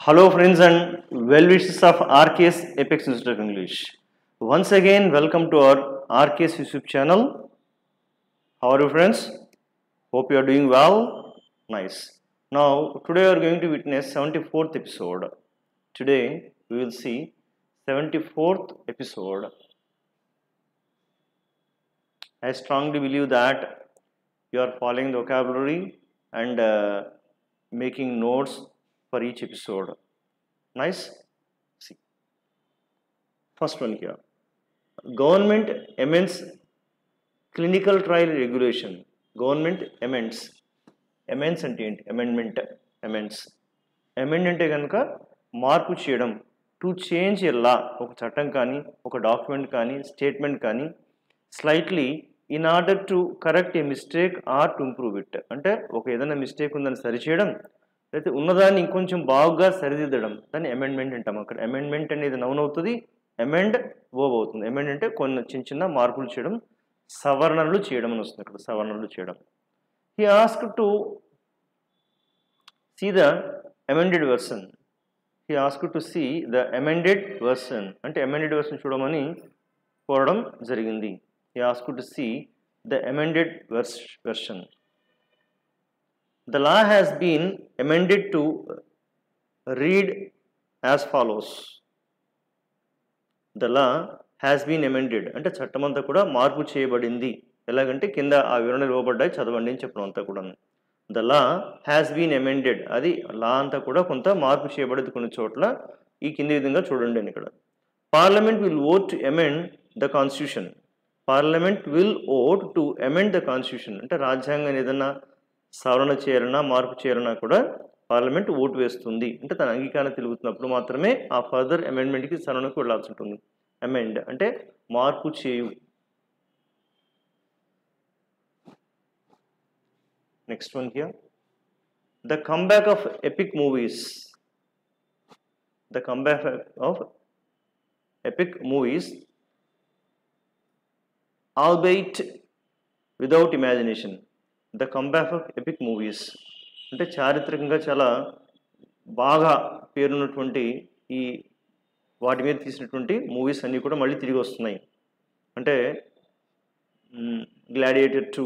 Hello friends and well wishes of RKS Apex Institute of English. Once again welcome to our RKS YouTube channel. How are you friends? Hope you are doing well. Nice. Now today we are going to witness 74th episode. Today we will see 74th episode. I strongly believe that you are following the vocabulary and making notes for each episode. Nice. See. First one here. Government amends clinical trial regulation. Government amends. Amends అంటే ఏంటి? Amendment. Amends. Amend అంటే కనుక మార్పు చేయడం. To change a లా, ఒక చట్టం కానీ ఒక డాక్యుమెంట్ కానీ స్టేట్మెంట్ కానీ slightly in order to correct A mistake are to improve it. అంటే ఒక ఏదైనా మిస్టేక్ ఉందని సరిచేయడం, అయితే ఉన్నదాన్ని ఇంకొంచెం బాగుగా సరిదిద్దడం, దాన్ని అమెండ్మెంట్ అంటాం. అక్కడ అమెండ్మెంట్ అనేది నౌన్ అవుతుంది, అమెండ్ వర్బ్ అవుతుంది. అమెండ్ అంటే కొన్ని చిన్న చిన్న మార్పులు చేయడం, సవరణలు చేయడం అని వస్తుంది. అక్కడ సవరణలు చేయడం. He ask to see the amended version. He ask to see the amended version అంటే అమెండెడ్ వెర్షన్ చూడమని కోరడం జరిగింది. He ask to see the amended version. The law has been amended to read as follows. The law has been amended అంటే చట్టమంతా కూడా మార్పు చేయబడింది. ఎలాగంటే కింద ఆ వివరణలు ఇవ్వబడ్డాయి, చదవండి అని చెప్పడం అంతా కూడా. The law has been amended, అది లా అంతా కూడా కొంత మార్పు చేయబడింది కొన్ని చోట్ల. ఈ కింది విధంగా చూడండి అని ఇక్కడ. Parliament will vote to amend the constitution. Parliament will vote to amend the constitution అంటే రాజ్యాంగాన్ని ఏదన్నా సవరణ చేయాలన్నా మార్పు చేయాలన్నా కూడా పార్లమెంట్ ఓటు వేస్తుంది. అంటే తన అంగీకారం తెలుగుతున్నప్పుడు మాత్రమే ఆ ఫర్దర్ అమెండ్మెంట్కి సవరణకు వెళ్లాల్సి ఉంటుంది. అమెండ్ అంటే మార్పు చేయు. Next one here. The comeback of epic movies. The comeback of epic movies albeit without imagination. The comeback of epic movies అంటే చారిత్రకంగా చాలా బాగా పేరున్నటువంటి ఈ వాటి మీద తీసినటువంటి మూవీస్ అన్నీ కూడా మళ్ళీ తిరిగి వస్తున్నాయి. అంటే గ్లాడియేటర్ 2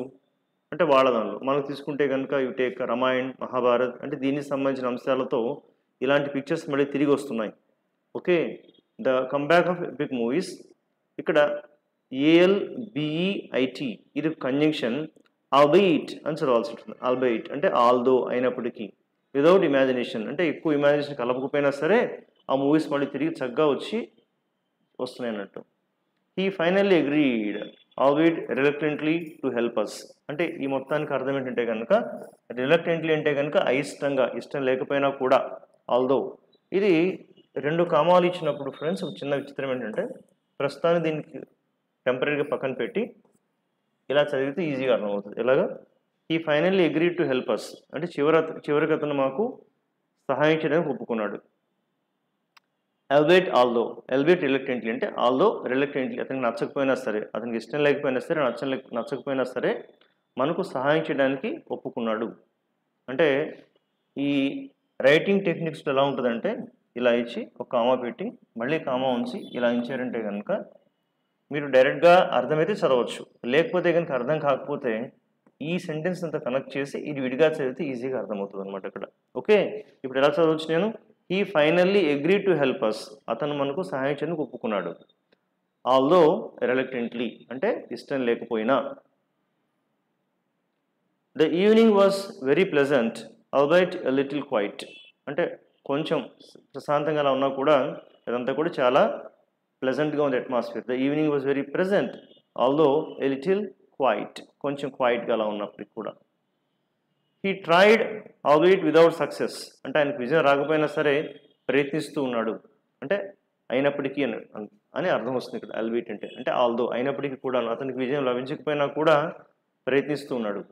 అంటే వాళ్ళ దానిలో మనకు తీసుకుంటే కనుక యు టేక్ రామాయణ్, మహాభారత్ అంటే దీనికి సంబంధించిన అంశాలతో ఇలాంటి పిక్చర్స్ మళ్ళీ తిరిగి వస్తున్నాయి. Okay, the comeback of epic movies. ఇక్కడ ALBEIT ఇది కంజంక్షన్. ఆల్బైట్ అని చదవాల్సి ఉంటుంది. ఆల్బైట్ అంటే ఆల్దో అయినప్పటికీ, వితౌట్ ఇమాజినేషన్ అంటే ఎక్కువ ఇమాజినేషన్ కలపకపోయినా సరే ఆ మూవీస్ మళ్ళీ తిరిగి చక్కగా వస్తున్నాయి అన్నట్టు. He finally agreed albeit reluctantly to help us అంటే ఈ మొత్తానికి అర్థం ఏంటంటే కనుక రిలక్టెంట్లీ అంటే కనుక అయిష్టంగా, ఇష్టం లేకపోయినా కూడా. ఆల్దో ఇది 2 కామాలు ఇచ్చినప్పుడు ఫ్రెండ్స్ చిన్న విచిత్రం ఏంటంటే ప్రస్తుతానికి దీనికి టెంపరీగా పక్కన పెట్టి ఇలా చదివితే ఈజీగా అర్థమవుతుంది. ఎలాగా? ఈ finally agree to help us అంటే చివరికి అతను మాకు సహాయం చేయడానికి ఒప్పుకున్నాడు. ఎల్బైట్ ఆల్దో, ఎల్బైట్ రిలక్టెంట్లీ అంటే ఆల్దో రిలక్టెంట్లీ అతనికి నచ్చకపోయినా సరే, అతనికి ఇష్టం లేకపోయినా సరే, నచ్చకపోయినా సరే మనకు సహాయం చేయడానికి ఒప్పుకున్నాడు. అంటే ఈ రైటింగ్ టెక్నిక్స్ ఎలా ఉంటుందంటే ఇలా ఇచ్చి ఒక కామా పెట్టి మళ్ళీ కామా ఉంచి ఇలా ఇచ్చారంటే కనుక మీరు డైరెక్ట్గా అర్థమైతే చదవచ్చు, లేకపోతే కనుక అర్థం కాకపోతే ఈ సెంటెన్స్ అంతా కనెక్ట్ చేసి ఇది విడిగా చదివితే ఈజీగా అర్థమవుతుంది అనమాట ఇక్కడ. ఓకే, ఇప్పుడు ఎలా చదవచ్చు నేను? He finally agree to help us అతను మనకు సహాయం చేయడానికి ఒప్పుకున్నాడు. ఆల్దో రిలక్టెంట్లీ అంటే ఇష్టం లేకపోయినా. The evening was very pleasant albeit a little quiet అంటే కొంచెం ప్రశాంతంగా అలా ఉన్నా కూడా ఇదంతా కూడా చాలా ప్లెజెంట్గా ఉంది atmosphere. The evening was very pleasant although a little quiet కొంచెం క్వైట్గా అలా ఉన్నప్పటికి కూడా. He tried albeit without success అంటే ఆయనకు విజయం రాకపోయినా సరే ప్రయత్నిస్తూ ఉన్నాడు అంటే అయినప్పటికీ అని అర్థం వస్తుంది ఇక్కడ. ఆల్బైట్ అంటే ఆల్దో అయినప్పటికీ కూడా అతనికి విజయం లభించకపోయినా కూడా ప్రయత్నిస్తూ ఉన్నాడు.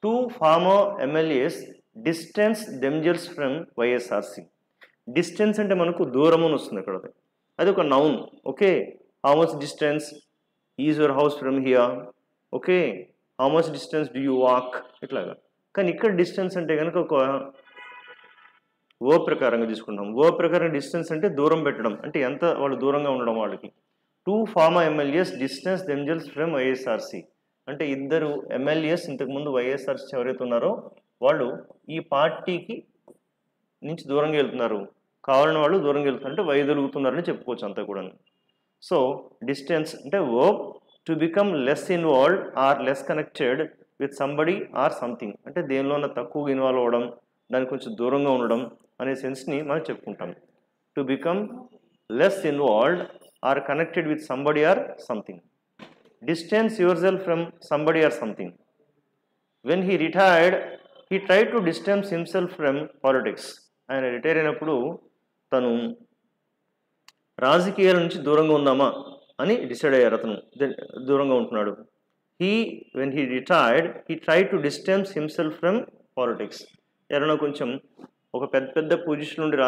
2 former MLAs distance themselves from YSRC. Distance అంటే మనకు దూరం అని వస్తుంది ఇక్కడ, అది ఒక noun. Okay, how much distance is your house from here. Okay, how much distance do you walk ఇట్లాగా. కానీ ఇక్కడ డిస్టెన్స్ అంటే కనుక ఒక వర్బ్ ప్రకారంగా తీసుకుంటాం. వర్బ్ ప్రకారం డిస్టెన్స్ అంటే దూరం పెట్టడం, అంటే ఎంత వాళ్ళు దూరంగా ఉండడం వాళ్ళకి. 2 former MLAs distance themselves from YSRC, అంటే ఇద్దరు ఎమ్మెల్యేస్ ఇంతకుముందు వైఎస్ఆర్సీ ఎవరైతే ఉన్నారో వాళ్ళు ఈ పార్టీకి నుంచి దూరంగా వెళ్తున్నారు, కావాలని వాళ్ళు దూరంగా వెళ్తున్నారు అంటే వైదొలుగుతున్నారని చెప్పుకోవచ్చు అంతా కూడా. సో డిస్టెన్స్ అంటే verb to become less involved or less connected with somebody or something, అంటే దేనిలోనే తక్కువగా ఇన్వాల్వ్ అవ్వడం, దానికి కొంచెం దూరంగా ఉండడం అనే సెన్స్ని మనం చెప్పుకుంటాం. To become less involved or connected with somebody or something. Distance yourself from somebody or something. When he retired, he tried to distance himself from politics. ఆయన రిటైర్ అయినప్పుడు తను రాజకీయాల నుంచి దూరంగా ఉందామా అని డిసైడ్ అయ్యారు, అతను దూరంగా ఉంటున్నాడు. When he retired, he tried to distance himself from politics. ఎవరైనా కొంచెం ఒక పెద్ద పొజిషన్ నుండి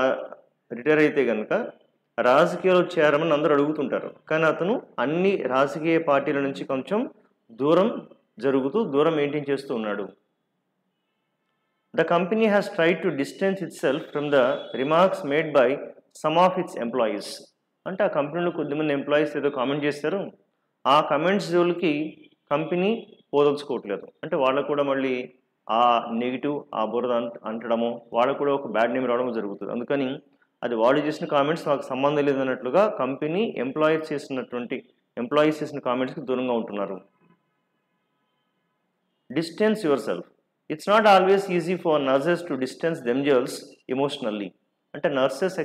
రిటైర్ అయితే కనుక రాజకీయాలు చేరమని అందరూ అడుగుతుంటారు, కానీ అతను అన్ని రాజకీయ పార్టీల నుంచి కొంచెం దూరం మెయింటైన్ చేస్తూ ఉన్నాడు. The company has tried to distance it self from the remarks made by some of its employees, అంటే ఆ కంపెనీలో కొద్దిమంది ఎంప్లాయీస్ ఏదో కామెంట్ చేస్తారు, ఆ కమెంట్స్ జోలికి కంపెనీ పోదలుచుకోవట్లేదు, అంటే వాళ్ళకు కూడా మళ్ళీ ఆ నెగిటివ్ ఆ బురద అంటడము, వాళ్ళకు కూడా ఒక బ్యాడ్ నేమ్ రావడం జరుగుతుంది. అందుకని అది వాళ్ళు చేసిన కామెంట్స్ నాకు సంబంధం లేదన్నట్లుగా కంపెనీ ఎంప్లాయీస్ చేసిన కామెంట్స్కి దూరంగా ఉంటున్నారు. Distance your self. It's not always easy for nurses to distance themselves emotionally, అంటే నర్సెస్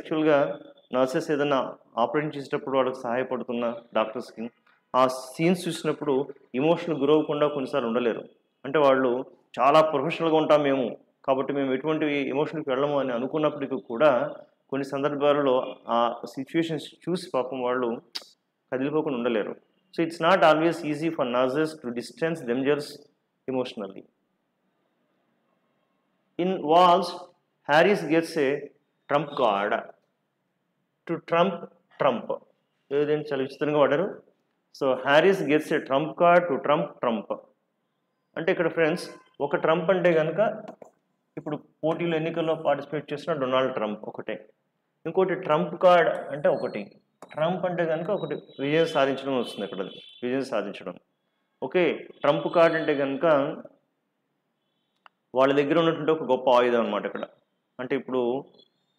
ఏదైనా ఆపరేషన్ చేసేటప్పుడు వాళ్ళకి సహాయపడుతున్న డాక్టర్స్కి ఆ సీన్స్ చూసినప్పుడు ఎమోషనల్ గురవ్వకుండా కొన్నిసార్లు ఉండలేరు, అంటే వాళ్ళు చాలా ప్రొఫెషనల్గా ఉంటాం మేము కాబట్టి మేము ఎటువంటి ఎమోషనల్కి వెళ్ళము అని అనుకున్నప్పటికీ కూడా కొన్ని సందర్భాలలో ఆ సిచ్యువేషన్స్ చూసి పాపం వాళ్ళు కదిలిపోకుండా ఉండలేరు. So it's not always easy for nurses to distance themselves emotionally. In walls Harris gets a trump card to trump ఏదంటే చాలా విచిత్రంగా వాడారు. So Harris gets a trump card to trump, అంటే ఇక్కడ ఫ్రెండ్స్ ఒక ట్రంప్ అంటే కనుక ఇప్పుడు పోటీలో ఎన్నికల్లో పార్టిసిపేట్ చేసిన డొనాల్డ్ ట్రంప్ ఒకటే, ఇంకోటి ట్రంప్ కార్డ్ అంటే ఒకటి, ట్రంప్ అంటే కనుక ఒకటి విజయం సాధించడం వస్తుంది, ఇక్కడ విజయం సాధించడం. ఓకే, ట్రంప్ కార్డ్ అంటే కనుక వాళ్ళ దగ్గర ఉన్నటువంటి ఒక గొప్ప ఆయుధం అనమాట ఇక్కడ, అంటే ఇప్పుడు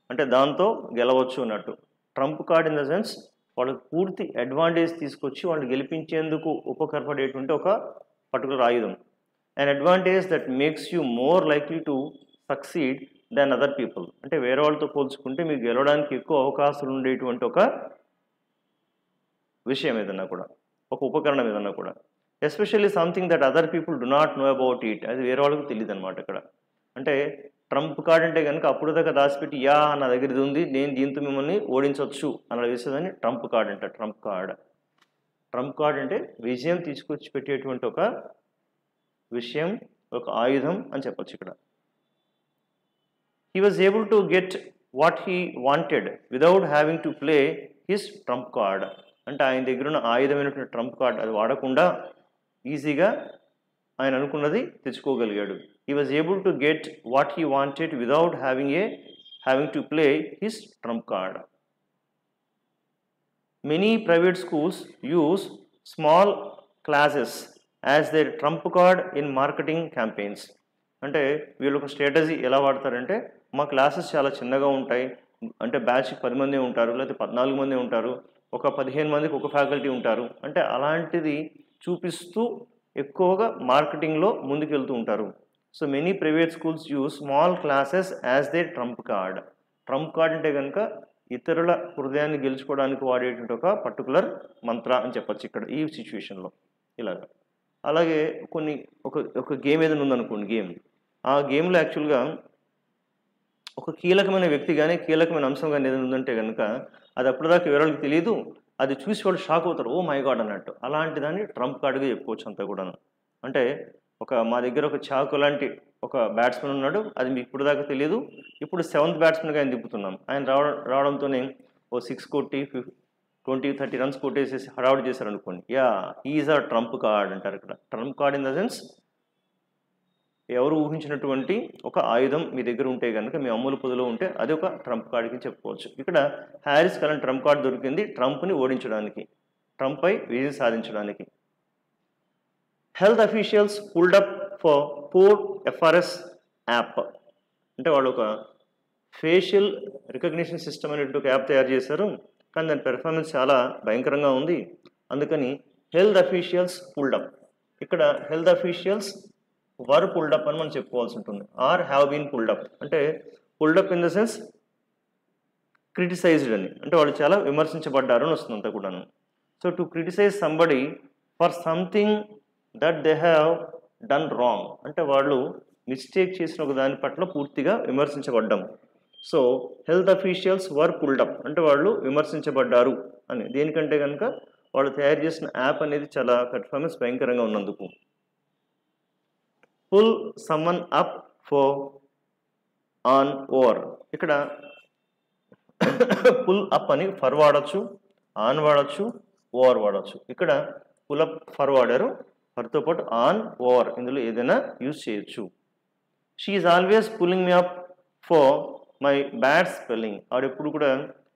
అంటే దాంతో గెలవచ్చు అన్నట్టు. Trump card in the sense వాళ్ళకి పూర్తి అడ్వాంటేజ్ తీసుకొచ్చి వాళ్ళు గెలిపించేందుకు ఉపకరపడేటువంటి ఒక పర్టికులర్ ఆయుధం. an advantage that makes you more likely to succeed than other people, అంటే వేరే వాళ్ళతో పోల్చుకుంటే మీకు గెలవడానికి ఎక్కువ అవకాశాలు ఉండేటువంటి ఒక విషయం ఏదన్నా కూడా, ఒక ఉపకరణం ఏదన్నా కూడా. Especially something that other people do not know about it, అది వేరే వాళ్ళకి తెలియదు అనమాట ఇక్కడ. అంటే ట్రంప్ కార్డ్ అంటే కనుక అప్పుడు దాకా దాచిపెట్టి యా నా దగ్గర ఇది ఉంది నేను దీంతో మిమ్మల్ని ఓడించవచ్చు అలా వేసేదని ట్రంప్ కార్డ్ అంట. ట్రంప్ కార్డ్ అంటే విజయం తీసుకొచ్చి పెట్టేటువంటి ఒక విషయం, ఒక ఆయుధం అని చెప్పచ్చు ఇక్కడ. He was able to get what he wanted without having to play his trump card, అంటే ఆయన దగ్గర ఉన్న ఆయుధమైనటువంటి ట్రంప్ కార్డ్ అది వాడకుండా ఈజీగా ఆయన అనుకున్నది తెచ్చుకోగలిగాడు. He was able to get what he wanted without having to play his trump card. Many private schools use small classes as their trump card in marketing campaigns, అంటే వీళ్ళు ఒక స్ట్రాటజీ ఎలా వాడతారంటే మా క్లాసెస్ చాలా చిన్నగా ఉంటాయి, అంటే బ్యాచ్కి 10 మంది ఉంటారు లేకపోతే 14 మంది ఉంటారు, ఒక 15 మందికి ఒక ఫ్యాకల్టీ ఉంటారు, అంటే అలాంటిది చూపిస్తూ ఎక్కువగా మార్కెటింగ్లో ముందుకెళ్తూ ఉంటారు. So many private schools use small classes as their trump card. Trump card అంటే కనుక ఇతరుల హృదయాన్ని గెలుచుకోవడానికి వాడేటువంటి ఒక పర్టికులర్ మంత్ర అని చెప్పచ్చు ఇక్కడ ఈ సిచ్యువేషన్లో ఇలాగా. అలాగే ఒక గేమ్ ఏదైనా ఉందనుకోండి, ఆ గేమ్లో యాక్చువల్గా ఒక కీలకమైన వ్యక్తి కానీ కీలకమైన అంశం కానీ ఏదైనా ఉందంటే కనుక అది అప్పటిదాకా ఎవరికి తెలియదు, అది చూసి వాళ్ళు షాక్ అవుతారు, ఓ మై గాడ్ అన్నట్టు. అలాంటి దాన్ని ట్రంప్ కార్డుగా చెప్పుకోవచ్చు అంతా కూడాను. అంటే మా దగ్గర ఒక చాకు లాంటి ఒక బ్యాట్స్మెన్ ఉన్నాడు, అది మీకు ఇప్పుడు దాకా తెలియదు, ఇప్పుడు 7th బ్యాట్స్మెన్గా ఆయన దిప్పుతున్నాం. ఆయన రావడంతోనే ఓ 6 కొట్టి 20-30 రన్స్ కొట్టేసేసి హడావుడి చేశారు అనుకోండి, yeah is a Trump card అంటారు ఇక్కడ. Trump card in the sense ఎవరు ఊహించినటువంటి ఒక ఆయుధం మీ దగ్గర ఉంటే కనుక మీ అమ్ముల పొదిలో ఉంటే అది ఒక ట్రంప్ కార్డుకి చెప్పుకోవచ్చు. ఇక్కడ హ్యారిస్ అలాంటి ట్రంప్ కార్డు దొరికింది ట్రంప్ని ఓడించడానికి, ట్రంప్పై విజయం సాధించడానికి. Health officials pulled up for poor FRS app. అంటే వాళ్ళు ఒక ఫేషియల్ రికగ్నిషన్ సిస్టమ్ అనేటువంటి ఒక యాప్ తయారు చేశారు, కానీ దాని పెర్ఫార్మెన్స్ చాలా భయంకరంగా ఉంది. అందుకని హెల్త్ అఫీషియల్స్ పుల్డ్ అప్. ఇక్కడ health officials were pulled up అని మనం చెప్పుకోవాల్సి ఉంటుంది, or have been pulled up. అంటే pulled up in the sense criticised అని, అంటే వాళ్ళు చాలా విమర్శించబడ్డారు అని వస్తుంది అంతా కూడాను. So to criticise somebody for something that they have done wrong, అంటే వాళ్ళు మిస్టేక్ చేసిన ఒక దాని పట్ల పూర్తిగా విమర్శించబడ్డం. So health officials were pulled up అంటే వాళ్ళు విమర్శించబడ్డారు అని. దేనికంటే కనుక వాళ్ళు తయారు చేసిన యాప్ అనేది చాలా పెర్ఫార్మెన్స్ భయంకరంగా ఉన్నందుకు. Pull someone up for on over. ఇక్కడ పుల్ అప్ అని ఫర్ వాడచ్చు, ఆన్ వాడచ్చు, ఓవర్ వాడచ్చు. ఇక్కడ పుల్ అప్ ఫర్ వాడారు, ఫర్తో పాటు ఆన్, ఓవర్ ఇందులో ఏదైనా యూజ్ చేయొచ్చు. She is always pulling me up for my bad spelling. ఆవిడ ఎప్పుడు కూడా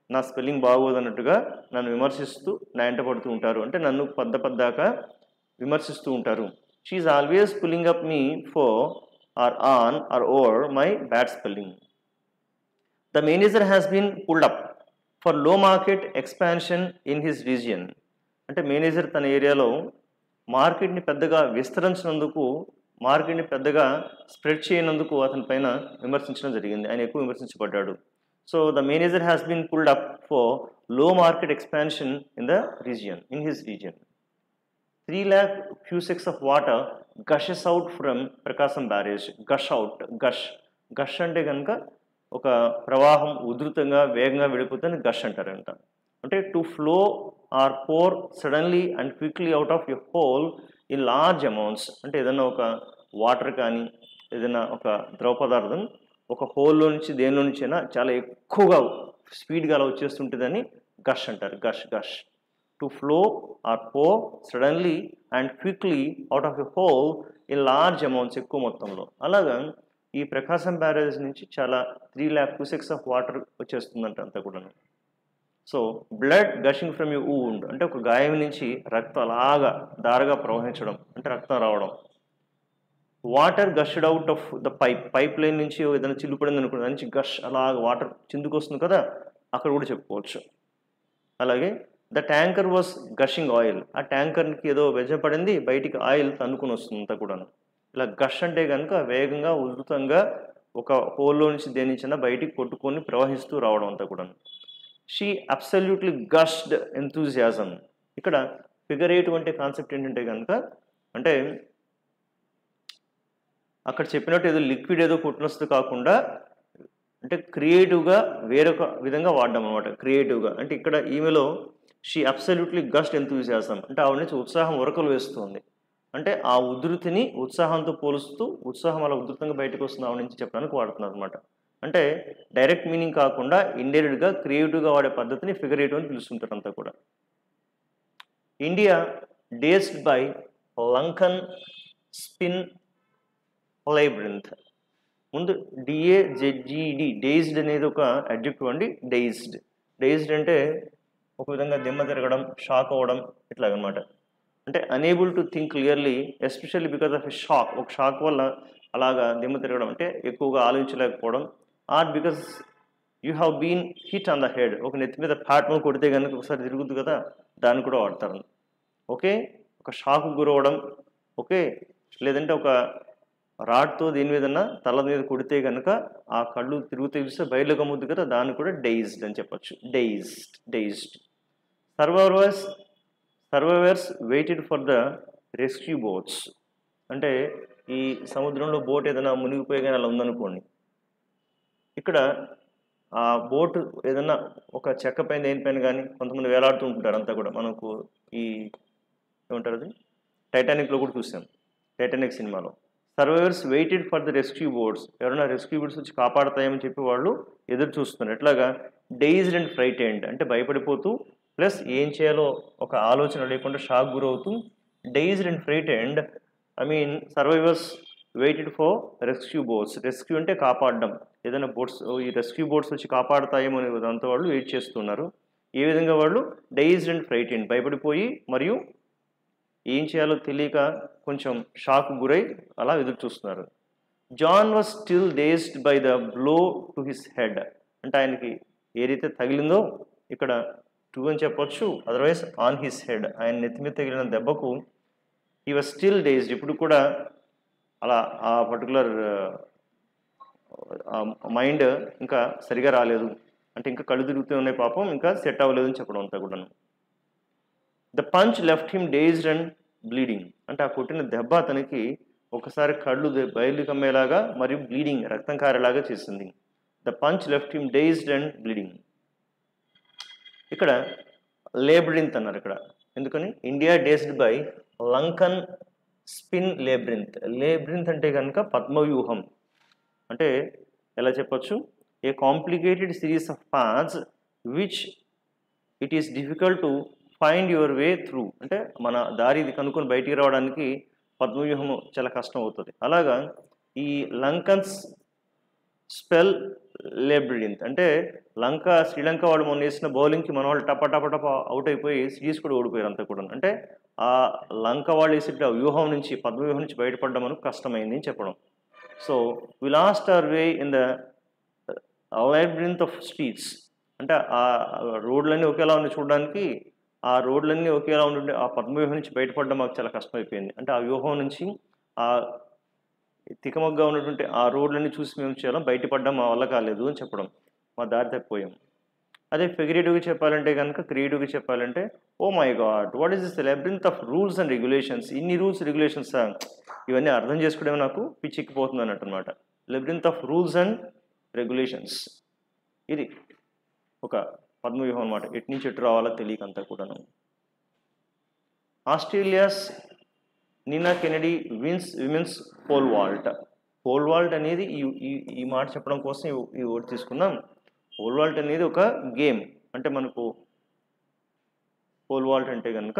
నా స్పెల్లింగ్ బాగోదన్నట్టుగా నన్ను విమర్శిస్తూ నా ఎంట పడుతూ ఉంటారు, అంటే నన్ను పద్దాక విమర్శిస్తూ ఉంటారు. She is always pulling up me for or on or over my bad spelling. The manager has been pulled up for low market expansion in his region. అంటే మేనేజర్ తన ఏరియాలో మార్కెట్ని పెద్దగా విస్తరించినందుకు, మార్కెట్ని పెద్దగా స్ప్రెడ్ చేయనందుకు అతని పైన విమర్శించడం జరిగింది, ఆయన ఎక్కువ విమర్శించబడ్డాడు. So the manager has been pulled up for low market expansion in his region. 3 lakh cusecs of water gushes out from Prakasam barrage. Gush అంటే కనుక ఒక ప్రవాహం ఉధృతంగా వేగంగా వెళ్ళిపోతే గష్ అంటారంట. అంటే to flow or pour suddenly and quickly out of a hole in large amounts. అంటే ఏదైనా ఒక వాటర్ కానీ ఏదైనా ఒక ద్రవ పదార్థం ఒక హోల్లో నుంచి దేనిలో నుంచి అయినా చాలా ఎక్కువగా స్పీడ్గా అలా వచ్చేస్తుంటుందని గష్ అంటారు. Gush to flow or pour suddenly and quickly out of a hole in large amounts, ఎక్కువ మొత్తంలో. అలాగా ఈ ప్రకాశం బ్యారేజ్ నుంచి చాలా 3 lakh cusecs ఆఫ్ వాటర్ వచ్చేస్తుందంట అంతా కూడా. So blood gushing from you wound అంటే ఒక గాయం నుంచి రక్తం అలాగా దారగా ప్రవహించడం, అంటే రక్తం రావడం. Water gushed out of the pipe line నుంచి ఏదైనా చిల్లు పడింది అనుకో, దాని నుంచి గష్ అలాగ వాటర్ చిందుకు వస్తుంది కదా, అక్కడ కూడా చెప్పుకోవచ్చు. అలాగే the tanker was gushing oil, ఆ ట్యాంకర్కి ఏదో వెజ పడింది, బయటికి ఆయిల్ తన్నుకొని వస్తుంది అంతా కూడా. ఇలా గష్ అంటే కనుక వేగంగా ఉధృతంగా ఒక హోల్లో నుంచి దేని నుంచైనా బయటికి కొట్టుకొని ప్రవహిస్తూ రావడం అంతా కూడా. She absolutely gushed enthusiasm. ఇక్కడ ఫిగర్ 8 అంటే కాన్సెప్ట్ ఏంటంటే కనుక, అంటే అక్కడ చెప్పినట్టు ఏదో లిక్విడ్ ఏదో కొట్టినొస్తుంది కాకుండా, అంటే క్రియేటివ్గా వేరొక విధంగా వాడడం అనమాట. క్రియేటివ్గా అంటే ఇక్కడ ఈమెలో షీ అబ్సల్యూట్లీ గష్డ్ ఎంతూజియాజం అంటే ఆవిడ నుంచి ఉత్సాహం ఉరకలు వేస్తుంది, అంటే ఆ ఉధృతిని ఉత్సాహంతో పోలుస్తూ ఉత్సాహం అలా ఉధృతంగా బయటకు వస్తుంది ఆవిడ నుంచి చెప్పడానికి వాడుతున్నారు అనమాట. అంటే డైరెక్ట్ మీనింగ్ కాకుండా ఇండైరెక్ట్గా క్రియేటివ్గా వాడే పద్ధతిని ఫిగర్ 8 అని పిలుస్తుంటారు అంతా కూడా. India dazed by Lankan spin labyrinth. ముందు DAZED డేజ్డ్ అనేది ఒక అడ్జెక్టివ్ అండి. డేజ్డ్ అంటే ఒక విధంగా దిమ్మ తిరగడం, షాక్ అవ్వడం ఇట్లాగనమాట. అంటే unable to think clearly especially because of a shock, ఒక షాక్ వల్ల అలాగా దిమ్మ తిరగడం అంటే ఎక్కువగా ఆలోచించలేకపోవడం. Or because you have been hit on the head, ఒక నెత్తి మీద ప్లాట్ఫామ్ కొడితే కనుక ఒకసారి తిరుగుద్దు కదా, దాన్ని కూడా వాడతారు. ఓకే, ఒక షాకు గురవడం. ఓకే, లేదంటే ఒక రాడ్తో దీని మీదన్నా తల మీద కొడితే కనుక ఆ కళ్ళు తిరుగుతూ చూస్తే బయలు కమ్ముద్దు కదా, దాన్ని కూడా డేజ్డ్ అని చెప్పచ్చు. Dazed. Survivors waited for the rescue boats. అంటే ఈ సముద్రంలో బోట్ ఏదైనా మునిగిపోయి కానీ అలా ఉందనుకోండి, ఇక్కడ ఆ బోటు ఏదన్నా ఒక చెక్క పైన దేనిపైన కానీ కొంతమంది వేలాడుతూ ఉంటారు అంతా కూడా. మనకు ఈ ఏమంటారు అది టైటానిక్లో కూడా చూసాం, టైటానిక్ సినిమాలో. Survivors waited for the rescue boats, ఎవరైనా రెస్క్యూ బోట్స్ వచ్చి కాపాడతాయని చెప్పి వాళ్ళు ఎదురు చూస్తున్నారు. ఎట్లాగా డేజ్డ్ అండ్ ఫ్రైటెండ్ అంటే భయపడిపోతూ ప్లస్ ఏం చేయాలో ఒక ఆలోచన లేకుండా షాక్ గురవుతూ. Dazed and frightened survivors waited for rescue boats. Rescue అంటే కాపాడడం, ఏదైనా బోట్స్, ఈ రెస్క్యూ బోట్స్ వచ్చి కాపాడతాయేమో అనే దాంతో వాళ్ళు వెయిట్ చేస్తున్నారు. ఏ విధంగా వాళ్ళు డైజ్డ్ అండ్ ఫ్రైటెండ్, భయపడిపోయి మరియు ఏం చేయాలో తెలియక కొంచెం షాక్ గురై అలా ఎదురు చూస్తున్నారు. John was still dazed by the blow to his head. అంటే ఆయనకి ఏదైతే తగిలిందో ఇక్కడ టు అని చెప్పొచ్చు, అదర్వైజ్ ఆన్ హిస్ హెడ్, ఆయన నెత్తి మీద తగిలిన దెబ్బకు హీ వాజ్ స్టిల్ డేజ్డ్, ఇప్పుడు కూడా అలా ఆ పర్టికులర్ మైండ్ ఇంకా సరిగా రాలేదు, అంటే ఇంకా కళ్ళు తిరుగుతూ ఉన్నాయి పాపం, ఇంకా సెట్ అవ్వలేదు అని చెప్పడం అంతా కూడాను. The punch left him dazed and bleeding. అంటే ఆ కొట్టిన దెబ్బ అతనికి ఒకసారి కళ్ళు బయలు కమ్మేలాగా మరియు బ్లీడింగ్, రక్తం కారేలాగా చేసింది. The punch left him dazed and bleeding. ఇక్కడ లేబ్రింత్ అన్నారు ఇక్కడ, ఎందుకని India dazed by Lankan spin labyrinth. Labyrinth అంటే కనుక పద్మవ్యూహం, అంటే ఎలా చెప్పచ్చు, a complicated series of paths which it is difficult to find your way through. అంటే మన దారి కనుక్కొని బయటికి రావడానికి పద్మవ్యూహం చాలా కష్టం అవుతుంది. అలాగా ఈ లంకన్స్ స్పెల్ లేబ్రింత్ అంటే శ్రీలంక వాళ్ళు మొన్న వేసిన బౌలింగ్కి మన వాళ్ళు టప అవుట్ అయిపోయి సిరీస్ కూడా ఓడిపోయారు అంతా కూడా. అంటే ఆ లంక వాళ్ళు వేసే వ్యూహం నుంచి, పద్మవ్యూహం నుంచి బయటపడడం మనకు కష్టమైంది అని చెప్పడం. So we lost our way in the labyrinth of streets. అంటే ఆ రోడ్లన్నీ ఒకేలా ఉంది చూడడానికి, ఆ రోడ్లన్నీ ఒకేలా ఉంటుండే ఆ పద్మవ్యూహం నుంచి బయటపడడం మాకు చాలా కష్టమైపోయింది. అంటే ఆ వ్యూహం నుంచి ఆ తికమగ్గా ఉన్నటువంటి ఆ రోడ్లన్నీ చూసి మేము చేయాలి, బయటపడడం మా వల్ల కాలేదు అని చెప్పడం, మా దారి తప్పిపోయాం. అదే ఫిగరేటివ్గా చెప్పాలంటే కనుక, క్రియేటివ్గా చెప్పాలంటే, oh my God what is this labyrinth of rules and regulations. ఇన్ని రూల్స్ రెగ్యులేషన్స్, ఇవన్నీ అర్థం చేసుకోవడమే నాకు పిచ్చెక్కిపోతుంది అన్నట్టు అనమాట. Labyrinth of rules and regulations, ఇది ఒక పద్మవ్యూహం అనమాట. ఎటు నుంచి ఎటు రావాలో తెలియకంతా కూడాను. Australia's Nina Kennedy wins women's pole vault. Pole vault అనేది ఈ మాట చెప్పడం కోసం ఈ వర్డ్ తీసుకుందాం. పోల్ వాల్ట్ అనేది ఒక గేమ్. అంటే మనకు పోల్ వాల్ట్ అంటే కనుక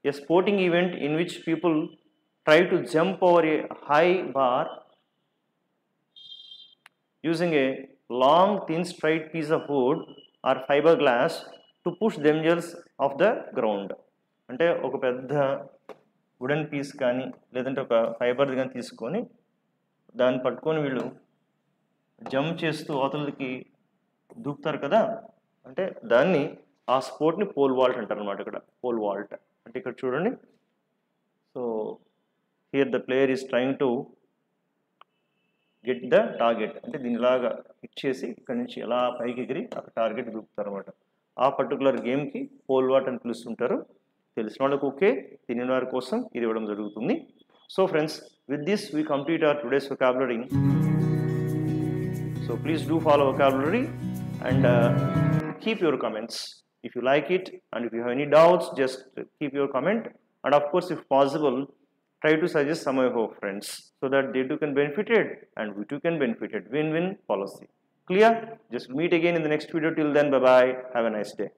a sporting event in which people try to jump over a high bar using a long thin straight piece of wood or fibre glass to push themselves off the ground. అంటే ఒక పెద్ద wooden piece కానీ లేదంటే ఒక fibre కానీ తీసుకొని దాన్ని పట్టుకొని వీళ్ళు జంప్ చేస్తూ అవతలకి దూకుతారు కదా, అంటే దాన్ని ఆ స్పోర్ట్ని పోల్ వాల్ట్ అంటారు అనమాట. ఇక్కడ పోల్ వాల్ట్ అంటే ఇక్కడ చూడండి. So here the player is trying to get the target. అంటే దీనిలాగా ఇచ్చేసి ఇక్కడ నుంచి ఎలా పైకి ఎగిరి అక్కడ టార్గెట్ దూకుతారు అనమాట. ఆ పర్టికులర్ గేమ్కి పోల్ వాల్ట్ అని పిలుస్తుంటారు. తెలిసిన వాళ్ళకు ఓకే, తెలియని వారి కోసం ఇది ఇవ్వడం జరుగుతుంది. So friends, with this we complete our today's vocabulary. So please do follow vocabulary and keep your comments if you like it, and if you have any doubts just keep your comment, and of course if possible try to suggest some of your friends so that they too can benefited and we too can benefited. Win-win policy. Clear? Just meet again in the next video. Till then, bye bye, have a nice day.